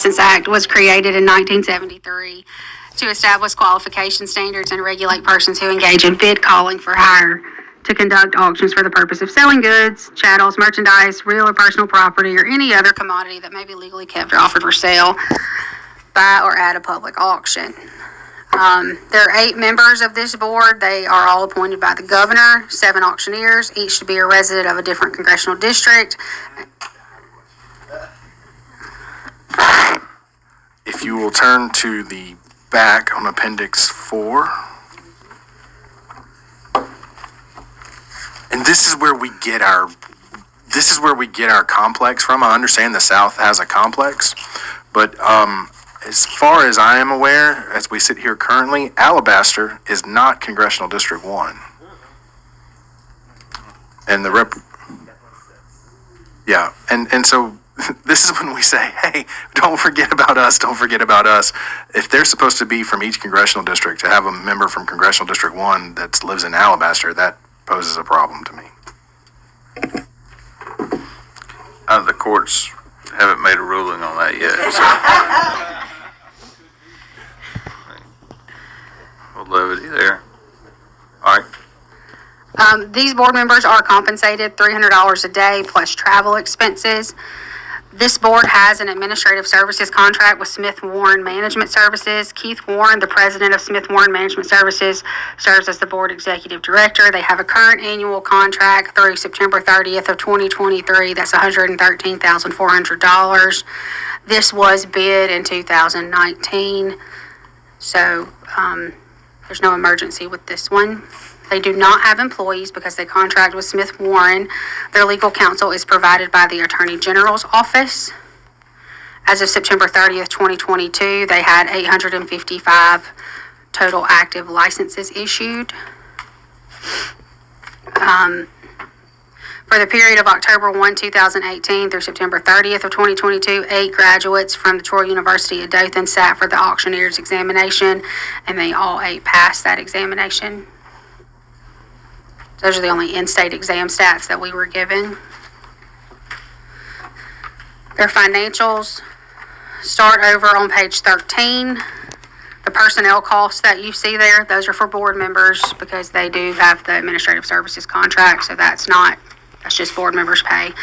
License Act was created in 1973 to establish qualification standards and regulate persons who engage in bid calling for hire to conduct auctions for the purpose of selling goods, chattels, merchandise, real or personal property, or any other commodity that may be legally kept or offered for sale by or at a public auction. There are 8 members of this board. They are all appointed by the governor, 7 auctioneers, each to be a resident of a different congressional district. If you will turn to the back on Appendix 4. And this is where we get our complex from. I understand the South has a complex, but as far as I am aware, as we sit here currently, Alabaster is not Congressional District 1. And and so this is when we say, hey, don't forget about us, don't forget about us. If they're supposed to be from each congressional district, to have a member from Congressional District 1 that lives in Alabaster, that poses a problem to me. The courts haven't made a ruling on that yet, so. We'll levity there. All right. These board members are compensated $300 a day plus travel expenses. This board has an administrative services contract with Smith Warren Management Services. Keith Warren, the president of Smith Warren Management Services, serves as the board executive director. They have a current annual contract through September 30th of 2023. That's $113,400. This was bid in 2019, so there's no emergency with this one. They do not have employees because they contract with Smith Warren. Their legal counsel is provided by the Attorney General's office. As of September 30th, 2022, they had 855 total active licenses issued. For the period of October 1, 2018 through September 30th of 2022, 8 graduates from the Troy University at Dothan sat for the auctioneer's examination, and they all 8 passed that examination. Those are the only in-state exam stats that we were given. Their financials start over on page 13. The personnel costs that you see there, those are for board members because they do have the administrative services contract, so that's just board members' pay.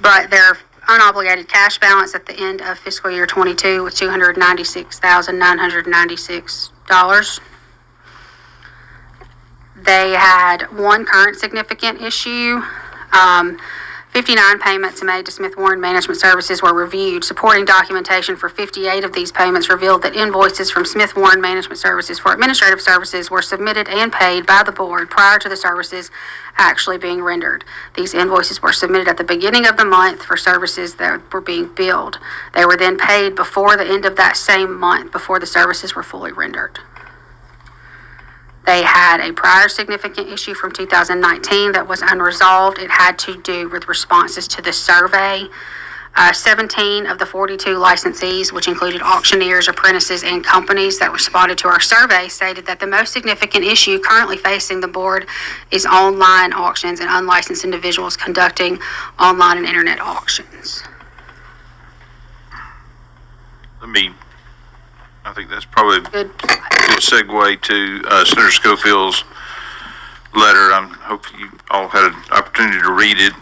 But their unobligated cash balance at the end of fiscal year 22 was $296,996. They had 1 current significant issue. 59 payments made to Smith Warren Management Services were reviewed. Supporting documentation for 58 of these payments revealed that invoices from Smith Warren Management Services for administrative services were submitted and paid by the board prior to the services actually being rendered. These invoices were submitted at the beginning of the month for services that were being billed. They were then paid before the end of that same month, before the services were fully rendered. They had a prior significant issue from 2019 that was unresolved. It had to do with responses to the survey. 17 of the 42 licensees, which included auctioneers, apprentices, and companies that responded to our survey, stated that the most significant issue currently facing the board is online auctions and unlicensed individuals conducting online and internet auctions. I think that's probably a good segue to Senator Schofield's letter. I hope you all had an opportunity to read it.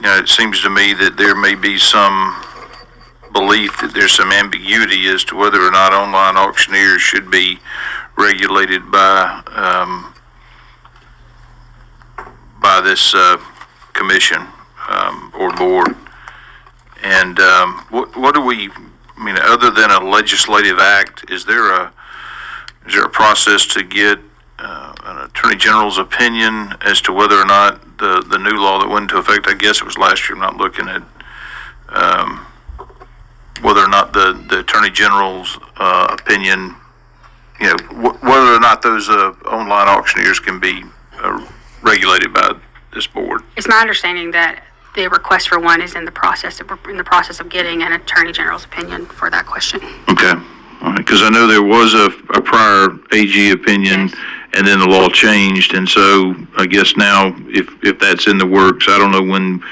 It seems to me that there may be some belief that there's some ambiguity as to whether or not online auctioneers should be regulated by this commission or board. And what do we? I mean, other than a legislative act, is there a process to get an Attorney General's opinion as to whether or not the new law that went into effect, I guess it was last year, I'm not looking at whether or not the Attorney General's opinion, whether or not those online auctioneers can be regulated by this board? It's my understanding that the request for one is in the process of getting an Attorney General's opinion for that question. Okay, all right, because I know there was a prior AG opinion, yes, and then the law changed, and so I guess now if that's in the works, I don't know when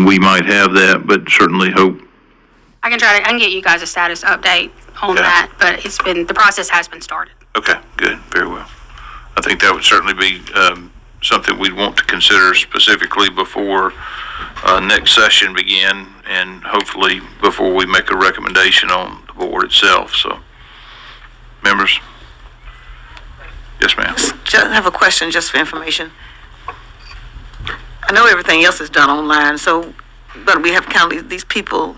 we might have that, but certainly hope I can get you guys a status update on Okay. that, but the process has been started. Okay, good, very well. I think that would certainly be something we'd want to consider specifically before next session begin, and hopefully before we make a recommendation on the board itself, so. Members? Yes, ma'am. I have a question just for information. I know everything else is done online, so, but we have kind of these people,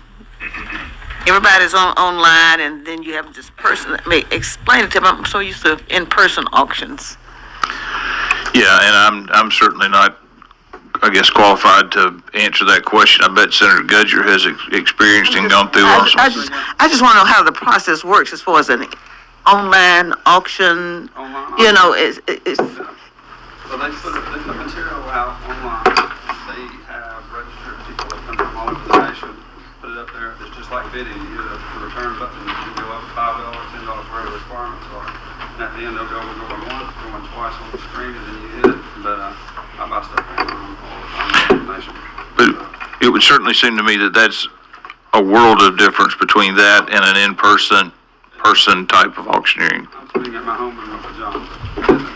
everybody's online, and then you have this person, explain it to me, I'm so used to in-person auctions. Yeah, and I'm certainly not, I guess, qualified to answer that question. I bet Senator Gudger has experienced and gone through on some. I just want to know how the process works as far as an online auction, you know, it's, Well, they put material out online. They have registered people that come from all over the nation, put it up there. It's just like bidding. You hit the return button, you can go up $5, $10, whatever the requirements are. And at the end, they'll go going once, going twice on the screen, and then you hit it. But I buy stuff online all the time in the nation. But it would certainly seem to me that that's a world of difference between that and an in-person type of auctioneering. I'm sitting at my home in my pajamas.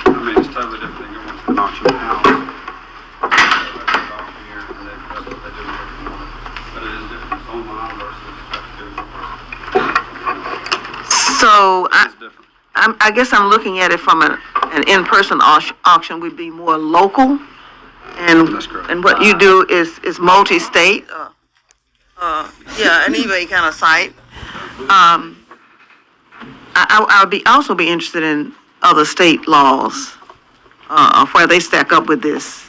I mean, it's totally different than going to an auction house. Auctioneer, and that's what they do. But it is different. It's online versus so it's different. I guess I'm looking at it from an in-person auction would be more local, and That's correct. and what you do is multi-state, yeah, an eBay kind of site. I'll also be interested in other state laws, where they stack up with this.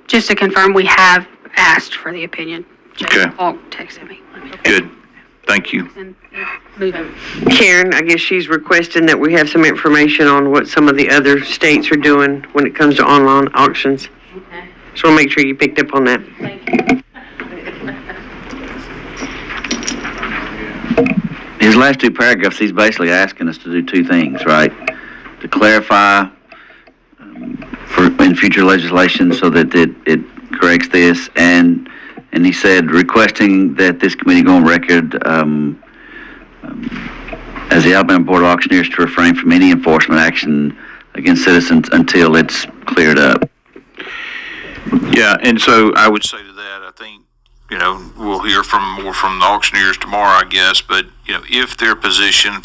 Just to confirm, we have asked for the opinion. Okay. Paul texted me. Good, thank you. And moving. Karen, I guess she's requesting that we have some information on what some of the other states are doing when it comes to online auctions. Okay. Just want to make sure you picked up on that. Thank you. His last two paragraphs, he's basically asking us to do two things, right? To clarify in future legislation so that it corrects this, and he said requesting that this committee go on record as the Alabama Board of Auctioneers to refrain from any enforcement action against citizens until it's cleared up. Yeah, and so I would say to that, I think, we'll hear more from the auctioneers tomorrow, I guess, but, if their position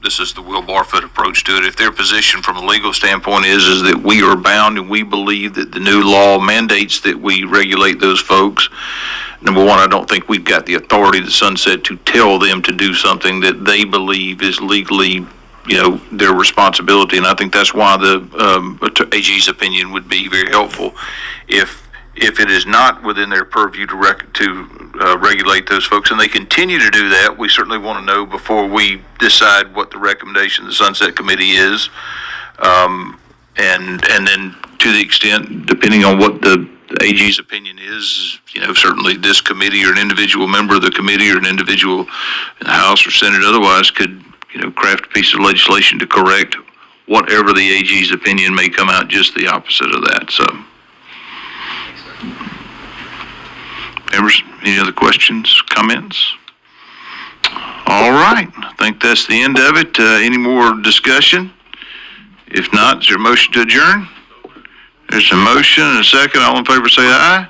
this is the Will Barfoot approach to it, if their position from a legal standpoint is that we are bound and we believe that the new law mandates that we regulate those folks, number one, I don't think we've got the authority to sunset to tell them to do something that they believe is legally their responsibility, and I think that's why the AG's opinion would be very helpful. If it is not within their purview to regulate those folks, and they continue to do that, we certainly want to know before we decide what the recommendation of the Sunset Committee is, and then to the extent, depending on what the AG's opinion is, certainly this committee or an individual member of the committee or an individual in the House or Senate otherwise could craft a piece of legislation to correct whatever the AG's opinion may come out just the opposite of that. So, members, any other questions, comments? All right, I think that's the end of it. Any more discussion? If not, is there a motion to adjourn? There's a motion and a second. All in favor say aye.